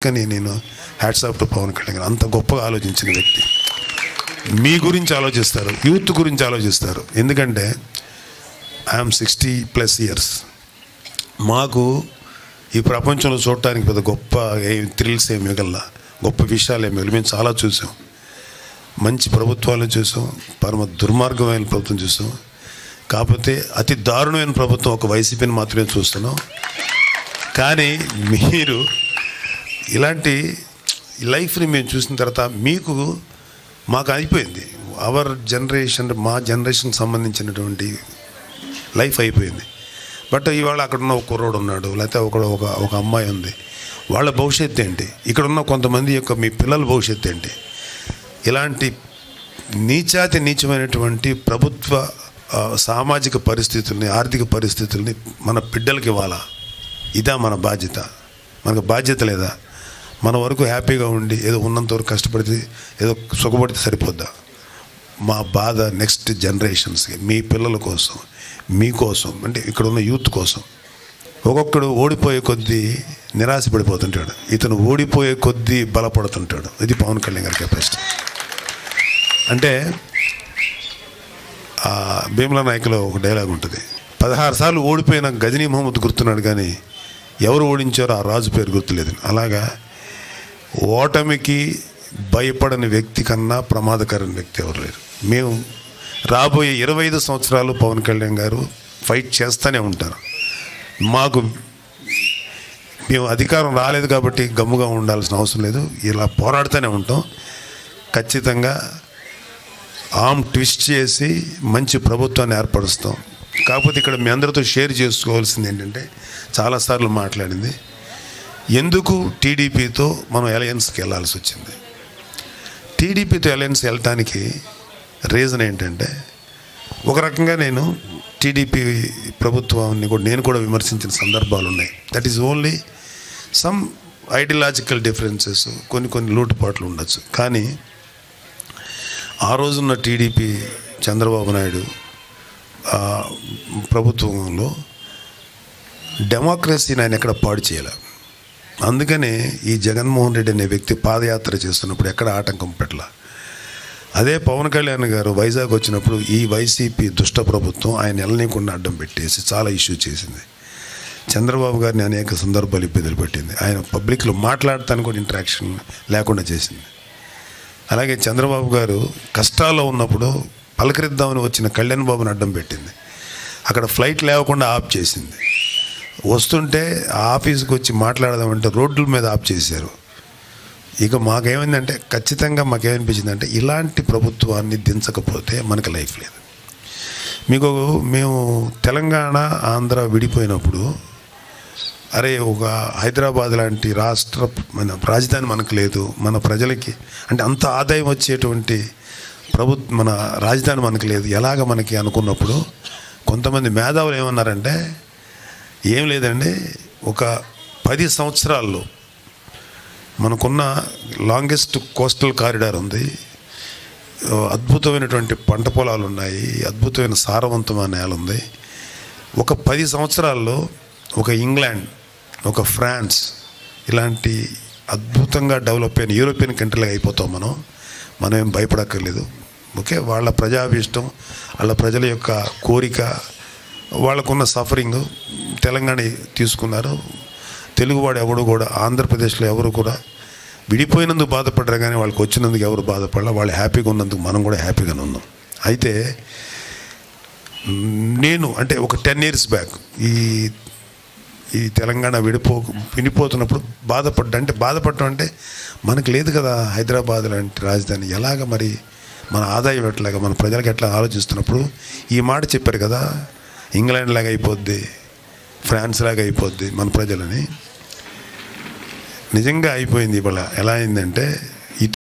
కానీ నేను hats off to Pawan Kalyan garu. అంత గొప్పగా ఆలోచించిన వ్యక్తి. మీ గురించి ఆలోచిస్తారు, యూత్ గురించి ఆలోచిస్తారు. ఎందుకంటే ఐఎమ్ 60+ ఇయర్స్. మాకు ఈ ప్రపంచంలో చూడటానికి పెద్ద గొప్ప థ్రిల్స్ ఏమి మిగల్లా, గొప్ప విషయాలు ఏమి మిగలి. మేము చాలా చూసాం. మంచి ప్రభుత్వాలు చూసాం, పరమ దుర్మార్గమైన ప్రభుత్వం చూసాం. కాకపోతే అతి దారుణమైన ప్రభుత్వం ఒక వైసీపీని మాత్రమే చూస్తున్నాం. కానీ మీరు ఇలాంటి లైఫ్ని మేము చూసిన తర్వాత మీకు మాకు అయిపోయింది. అవర్ జనరేషన్, మా జనరేషన్కి సంబంధించినటువంటి లైఫ్ అయిపోయింది. బట్ ఇవాళ అక్కడ ఉన్న ఒక కుర్రోడు ఉన్నాడు, లేకపోతే ఒక అమ్మాయి ఉంది. వాళ్ళ భవిష్యత్తు ఏంటి? ఇక్కడ ఉన్న కొంతమంది యొక్క మీ పిల్లల భవిష్యత్తు ఏంటి? ఇలాంటి నీచమైనటువంటి ప్రభుత్వ సామాజిక పరిస్థితుల్ని, ఆర్థిక పరిస్థితుల్ని మన బిడ్డలకి ఇవ్వాలా? ఇదా మన బాధ్యత? మనకు బాధ్యత లేదా? మన వరకు హ్యాపీగా ఉండి ఏదో ఉన్నంత వరకు కష్టపడితే ఏదో సుఖపడితే సరిపోద్దా? మా బాధ నెక్స్ట్ జనరేషన్స్కి, మీ పిల్లల కోసం, మీకోసం, అంటే ఇక్కడ ఉన్న యూత్ కోసం. ఒక్కొక్కడు ఓడిపోయే కొద్దీ నిరాశపడిపోతుంటాడు, ఇతను ఓడిపోయే కొద్దీ బలపడుతుంటాడు. ఇది పవన్ కళ్యాణ్ గారి కెపాసిటీ. అంటే భీమ్లా నాయకులో ఒక డైలాగ్ ఉంటుంది, 16 సార్లు ఓడిపోయిన గజనీ మహమ్మద్ గుర్తున్నాడు కానీ ఎవరు ఓడించారో ఆ రాజు పేరు గుర్తులేదు. అలాగా ఓటమికి భయపడని వ్యక్తి కన్నా ప్రమాదకరమైన వ్యక్తి ఎవరు లేరు. మేము రాబోయే 25 సంవత్సరాలు పవన్ కళ్యాణ్ గారు ఫైట్ చేస్తూనే ఉంటారు. మేము అధికారం రాలేదు కాబట్టి గమ్ముగా ఉండాల్సిన అవసరం లేదు, ఇలా పోరాడుతూనే ఉంటాం. ఖచ్చితంగా ఆర్మ్ ట్విస్ట్ చేసి మంచి ప్రభుత్వాన్ని ఏర్పరుస్తాం. కాకపోతే ఇక్కడ మీ అందరితో షేర్ చేసుకోవాల్సింది ఏంటంటే, చాలాసార్లు మాట్లాడింది, ఎందుకు టీడీపీతో మనం అలయన్స్కి వెళ్ళాల్సి వచ్చింది. టీడీపీతో అలయన్స్ వెళ్ళటానికి రీజన్ ఏంటంటే, ఒక రకంగా నేను టీడీపీ ప్రభుత్వాన్ని నేను కూడా విమర్శించిన సందర్భాలు ఉన్నాయి. That is only some ideological differences, కొన్ని లోటుపాట్లు ఉండొచ్చు. కానీ ఆ రోజున్న టీడీపీ చంద్రబాబు నాయుడు ప్రభుత్వంలో డెమోక్రసీని ఆయన ఎక్కడ పాడు చేయాలి. అందుకనే ఈ జగన్మోహన్ రెడ్డి అనే వ్యక్తి పాదయాత్ర చేస్తున్నప్పుడు ఎక్కడ ఆటంకం పెట్టాల. అదే పవన్ కళ్యాణ్ గారు వైజాగ్ వచ్చినప్పుడు ఈ వైసీపీ దుష్ట ప్రభుత్వం ఆయన వెళ్ళనీయకుండా అడ్డం పెట్టేసి చాలా ఇష్యూ చేసింది. చంద్రబాబు గారిని అనేక సందర్భాలు ఇబ్బందులు పెట్టింది. ఆయన పబ్లిక్లో మాట్లాడటానికి కూడా ఇంటరాక్షన్ లేకుండా చేసింది. అలాగే చంద్రబాబు గారు కష్టాల్లో ఉన్నప్పుడు పలకరిద్దామని వచ్చిన కళ్యాణ్ బాబుని అడ్డం పెట్టింది. అక్కడ ఫ్లైట్ లేకుండా ఆఫ్ చేసింది. వస్తుంటే ఆఫీస్కి వచ్చి మాట్లాడదామంటే రోడ్ల మీద ఆఫ్ చేశారు. ఇక మాకేమైందంటే, ఖచ్చితంగా మాకేమనిపించిందంటే, ఇలాంటి ప్రభుత్వాన్ని దించకపోతే మనకు లైఫ్ లేదు. మేము తెలంగాణ ఆంధ్ర విడిపోయినప్పుడు, అరే ఒక హైదరాబాద్ లాంటి మన రాజధాని మనకు లేదు, మన ప్రజలకి అంటే అంత ఆదాయం వచ్చేటువంటి మన రాజధాని మనకు లేదు, ఎలాగ మనకి అనుకున్నప్పుడు కొంతమంది మేధావులు ఏమన్నారంటే, ఏం లేదండి, ఒక 10 సంవత్సరాల్లో మనకున్న లాంగెస్ట్ కోస్టల్ కారిడార్ ఉంది, అద్భుతమైనటువంటి పంట పొలాలు ఉన్నాయి, అద్భుతమైన సారవంతమైన నేల ఉంది. ఒక 10 సంవత్సరాల్లో ఒక ఇంగ్లాండ్, ఒక ఫ్రాన్స్ ఇలాంటి అద్భుతంగా డెవలప్ అయిన యూరోపియన్ కంట్రీలాగా అయిపోతాం మనం ఏం భయపడక్కర్లేదు. ఓకే, వాళ్ళ ప్రజాభీష్టం, వాళ్ళ ప్రజల యొక్క కోరిక, వాళ్ళకున్న సఫరింగ్ తెలంగాణ తీసుకున్నారు. తెలుగువాడు ఎవడు కూడా, ఆంధ్రప్రదేశ్లో ఎవరు కూడా విడిపోయినందుకు బాధపడ్డారు కానీ వాళ్ళకి వచ్చినందుకు ఎవరు బాధపడాల. వాళ్ళు హ్యాపీగా ఉన్నందుకు మనం కూడా హ్యాపీగానే ఉన్నాం. అయితే నేను అంటే ఒక 10 years బ్యాక్ ఈ తెలంగాణ విడిపోతున్నప్పుడు బాధపడటం అంటే మనకు లేదు కదా హైదరాబాద్ లాంటి రాజధాని, ఎలాగ మరి మన ఆదాయం ఎట్లాగా, మన ప్రజలకు ఎట్లా ఆలోచిస్తున్నప్పుడు ఈ మాట చెప్పారు కదా, ఇంగ్లాండ్ లాగా అయిపోద్ది, ఫ్రాన్స్ లాగా అయిపోద్ది మన ప్రజలని. నిజంగా అయిపోయింది. ఇవాళ ఎలా అయిందంటే,